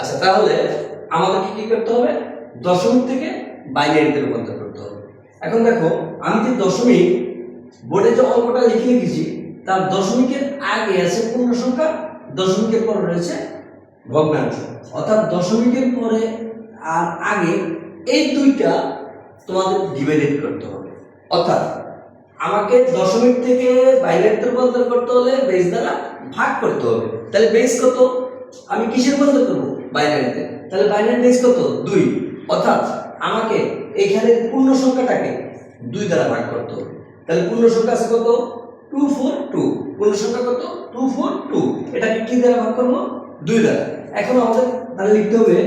আচ্ছা, তাহলে আমাদেরকে কি করতে হবে? দশমিক থেকে বাইনারিতে রূপান্তর করতে হবে। এখন দেখো, আমি যে দশমিক বোর্ডে যে অঙ্কটা লিখে রেখেছি তার দশমিকের আগে আছে পূর্ণ সংখ্যা, দশমিকের পরে রয়েছে ভগ্নাংশ। অর্থাৎ দশমিকের পরে আর আগে এই দুইটা তোমাদের ডিভাইডেড করতে হবে। অর্থাৎ আমাকে দশমিক থেকে বাইনারিতে রূপান্তর করতে হলে বেস দ্বারা ভাগ করতে হবে। তাহলে বেস কত? আমি কিসের রূপান্তর করব? বাইনারিতে। তাহলে বাইনারি বেস কত? 2। অর্থাৎ আমাকে এখানে পূর্ণ সংখ্যাটাকে 2 দ্বারা ভাগ করতে হবে। তাহলে পূর্ণ সংখ্যা আছে কত? 242। পূর্ণ সংখ্যা কত? 242। এটাকে কি দ্বারা ভাগ করব? 2 দ্বারা। এখন আমাদের তাহলে লিখতে হবে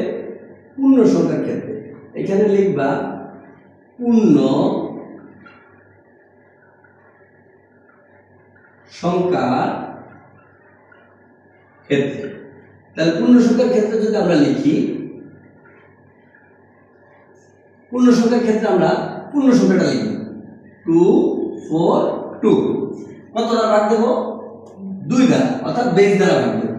পূর্ণ সংখ্যার ক্ষেত্রে। এখানে লিখবা পূর্ণ সংখ্যার ক্ষেত্রে। তাহলে পূর্ণ সংখ্যার ক্ষেত্রে যদি আমরা লিখি, পূর্ণ সংখ্যার ক্ষেত্রে আমরা পূর্ণ সংখ্যাটা লিখব 242। কত দ্বারা ভাগ দেব? 2 দ্বারা, অর্থাৎ বেস দ্বারা ভাগ দেব।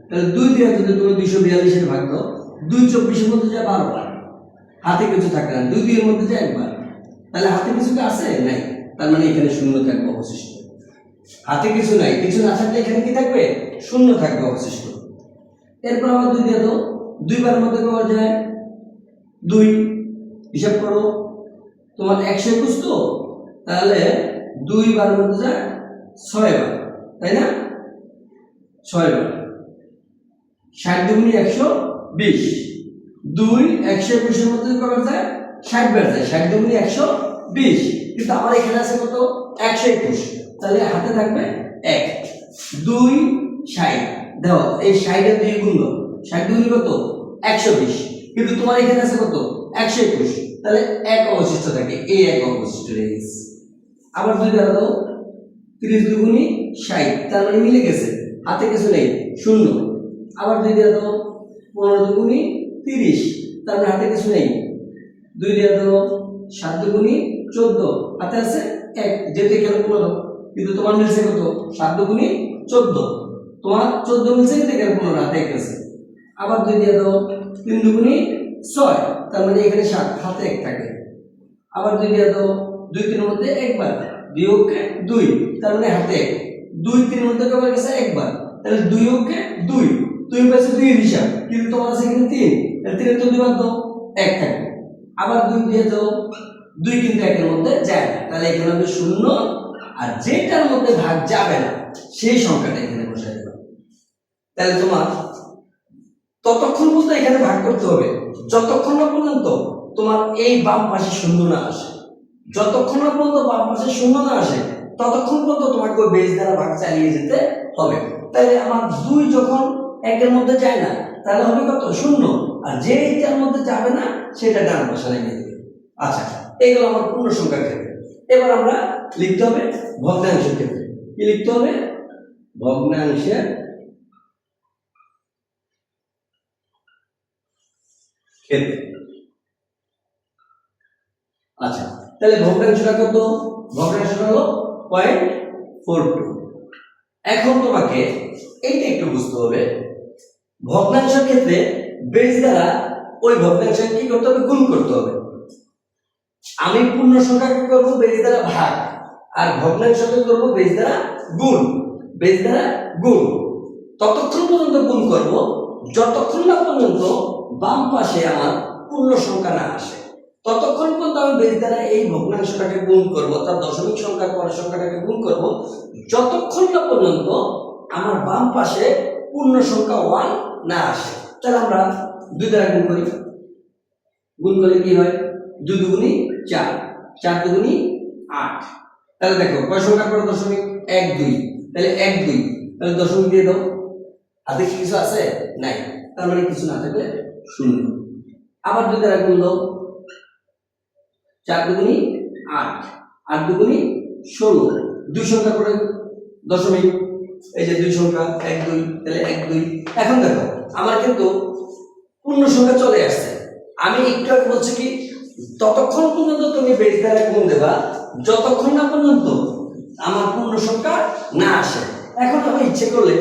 তাহলে 2 দিয়ে যদি তুমি 242 এর ভাগ দাও, 2 24 এর মধ্যে যায় 12 বার, হাতে কিছু থাকে না। 2 এর মধ্যে যায় 1 বার, তাহলে হাতে কিছু কি আছে? নাই। তার মানে এখানে শূন্য থাকবে অবশিষ্ট। হাতে কিছু নাই, কিছু না থাকলে এখানে কি থাকবে? শূন্য থাকবে অবশিষ্ট। এরপর আবার 2 দিয়ে দাও, 2 বারের মধ্যে পাওয়া যায় 2। হিসাব করো, তোমার 121 তো, তাহলে 2 বারের মধ্যে যায় 6 বার, তাই না? 6 বার। 60 দুগুণে 120। 2 121 এর মধ্যে কবার যায়? 60 বার যায়। 60 দুগুণে 120। কিন্তু আমার এখানে আছে কত? 121। তাহলে হাতে থাকবে 1। 2 60। দেখো, এই 60 এর 2 গুণ দাও। 60 দুগুণে কত? 120। কিন্তু তোমার এখানে আছে কত? 121। তাহলে 1 অবশিষ্ট থাকে। এই 1 অবশিষ্ট রয়ে গেছে। আবার 2 দ্বারা দাও, 30 দুগুণে 60। তার মানে মিলে গেছে, হাতে কিছু নেই, শূন্য। আবার 2 দিয়ে দাও, 15 দুগুণে 30। তার মানে হাতে কিছু নেই। 2 দিয়ে দাও, 7 দুগুণে 14। হাতে আছে 1, যেহেতু এখানে 15। কিন্তু তোমার মিলছে কত? 7 দুগুণে 14। তোমার 14 মিলছে, কিন্তু এখানে 15, হাতে 1 আছে। আবার 2 দিয়ে দাও, 3 দুগুণে 6। তার মানে এখানে 7, হাতে 1 থাকে। আবার 2 দিয়ে দাও, 2 3 এর মধ্যে 1 বার, 2 ওকে 2। তার মানে হাতে 1। 2 3 এর মধ্যে কবার গেছে? 1 বার। তাহলে 2 ওকে 2। তুমি পাইছো 2 এর হিসাব, কিন্তু তোমার আছে এখানে 3। তাহলে 3 এর তো 2 বার দাও, 1 থাকে। আবার 2 দিয়ে দাও, 2 কিন্তু 1 এর মধ্যে যায় না। তাহলে এখানে হবে 0। আর যেটার মধ্যে ভাগ যাবে না সেই সংখ্যাটা এখানে বসাই দেব। তাহলে তোমার ততক্ষণ পর্যন্ত এখানে ভাগ করতে হবে যতক্ষণ না পর্যন্ত তোমার এই বাম পাশে শূন্য না আসে। যতক্ষণ না পর্যন্ত বাম পাশে শূন্য না আসে ততক্ষণ পর্যন্ত তোমাকে ওই বেস দ্বারা ভাগ চালিয়ে যেতে হবে। তাহলে আমার 2 যখন 1 এর মধ্যে যায় না, তাহলে হবে কত? 0। আর যেটার মধ্যে যাবে না সেটা ডান পাশে লাগিয়ে দেবে। আচ্ছা, এইগুলো আমার পূর্ণ সংখ্যার ক্ষেত্রে। এবার আমরা লিখতে হবে ভগ্নাংশের ক্ষেত্রে। কি লিখতে হবে? ভগ্নাংশের ক্ষেত্রে। আচ্ছা, তাহলে ভগ্নাংশটা কত? ভগ্নাংশটা হলো 0.42। এখন তোমাকে এইটা একটু বুঝতে হবে, ভগ্নাংশের ক্ষেত্রে বেস দ্বারা ওই ভগ্নাংশকে কি করতে হবে? গুণ করতে হবে। আমি পূর্ণ সংখ্যাকে করব বেস দ্বারা ভাগ, আর ভগ্নাংশকে করব বেস দ্বারা গুণ। বেস দ্বারা গুণ ততক্ষণ পর্যন্ত গুণ করব যতক্ষণ না পর্যন্ত বাম পাশে আমার পূর্ণ সংখ্যা না আসে। ততক্ষণ পর্যন্ত আমি বেস দ্বারা এই ভগ্নাংশটাকে গুণ করব, অর্থাৎ দশমিক সংখ্যার পরের সংখ্যাটাকে গুণ করব যতক্ষণ না পর্যন্ত আমার বাম পাশে পূর্ণ সংখ্যা 1 না আসে। তাহলে আমরা 2 দ্বারা গুণ করি। গুণ করলে কি হয়? 2 দুগুণে 4, 4 দুগুণে 8। তাহলে দেখো কয় সংখ্যার পরে দশমিক? 1 2। তাহলে 1 2, তাহলে দশমিক দিয়ে দাও। হাতে কিছু আছে? নাই। তার মানে কিছু না থাকলে 0। আবার 2 দ্বারা গুণ দাও, 4 দুগুণে 8, 8 দুগুণে 16। 2 সংখ্যা পরে দশমিক, এই যে 2 সংখ্যা 1 2, তাহলে 1 2। এখন দেখো আমার কিন্তু পূর্ণ সংখ্যা চলে আসছে। আমি একটু আগে বলছি কি, ততক্ষণ পর্যন্ত তুমি বেস দ্বারা গুণ দেবা যতক্ষণ না পর্যন্ত আমার পূর্ণ সংখ্যা না আসে। এখন আমি ইচ্ছে করলে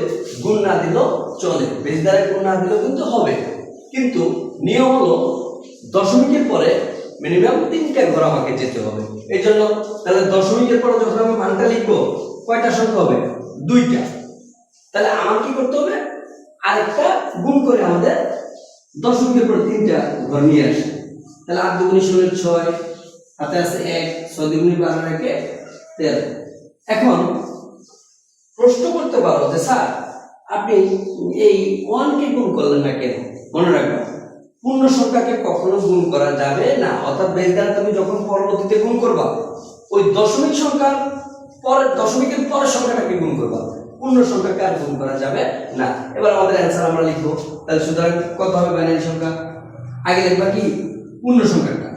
গুণ না দিলেও চলে, বেস দ্বারা গুণ না দিলেও কিন্তু হবে। কিন্তু নিয়ম হলো দশমিকের পরে মিনিমাম 3টা ঘর আমাকে যেতে হবে। এই জন্য তাহলে দশমিকের পরে যখন আমি মানটা লিখবো কয়টা সংখ্যা হবে? 2টা। তাহলে আমার কি করতে হবে? আরেকটা গুণ করে আমাদের দশমিকের পরে 3টা ঘর নিয়ে আসে। তাহলে 8 দুগুণে 16 6, হাতে আছে 1, 6 দুগুণে 12 রেখে 13। এখন প্রশ্ন করতে পারো যে স্যার আপনি এই 1 কে গুণ করলেন না কেন? মনে রাখবেন পূর্ণ সংখ্যাকে কখনো গুণ করা যাবে না, অর্থাৎ বেস দ্বারা তুমি যখন পরবর্তীতে গুণ করবা ওই দশমিক সংখ্যার পরের দশমিকের পরের সংখ্যাটাকে গুণ করবা, পূর্ণ সংখ্যাকে আর গুণ করা যাবে না। এবার আমাদের অ্যান্সার আমরা লিখবো। তাহলে সুতরাং কত হবে বাইনারি সংখ্যা? আগে লিখবা কি পূর্ণ সংখ্যাটা,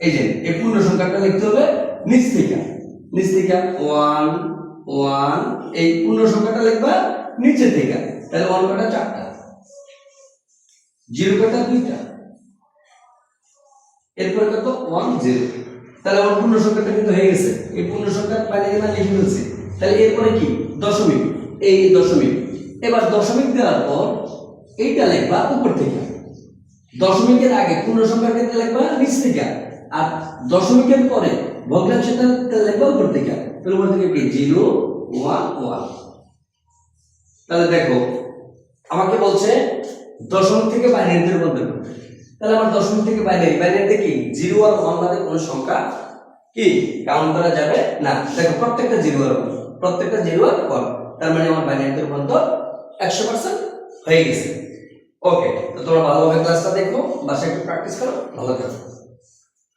এই যে এই পূর্ণ সংখ্যাটা লিখতে হবে নিচ থেকে 1 1, এই পূর্ণ সংখ্যাটা লিখবা নিচে থেকে। তাহলে 1 কটা? 4টা, 0 কটা? 2টা, এরপর কত? 1 0। তাহলে আমার পূর্ণ সংখ্যাটা কিন্তু হয়ে গেছে। এই পূর্ণ সংখ্যা বাইনারি মান লিখে ফেলছি। তাহলে এরপরে কি? দশমিক, এই দশমিক। এবার দশমিক দেওয়ার পর এইটা লিখবা উপর থেকে, দশমিকের আগে পূর্ণ সংখ্যার ক্ষেত্রে লিখবা নিচ থেকে, আর দশমিকের পরে ভগ্নাংশটা লিখবা উপর থেকে। তাহলে উপর থেকে কি? 0 1 1। তাহলে দেখো আমাকে বলছে দশমিক থেকে বাইনারিতে রূপান্তর করতে। তাহলে আমার দশমিক থেকে বাইনারিতে কি 0 আর 1 বাদে কোনো সংখ্যা কি কাউন্ট করা যাবে না। দেখো প্রত্যেকটা 0 আর 1, তার মানে আমার বাইনারিতে রূপান্তর 100% হয়ে গেছে। ওকে, তো তোমরা ভালোভাবে ক্লাসটা দেখো, বাসায় একটু প্র্যাকটিস করো, ভালো থাকো।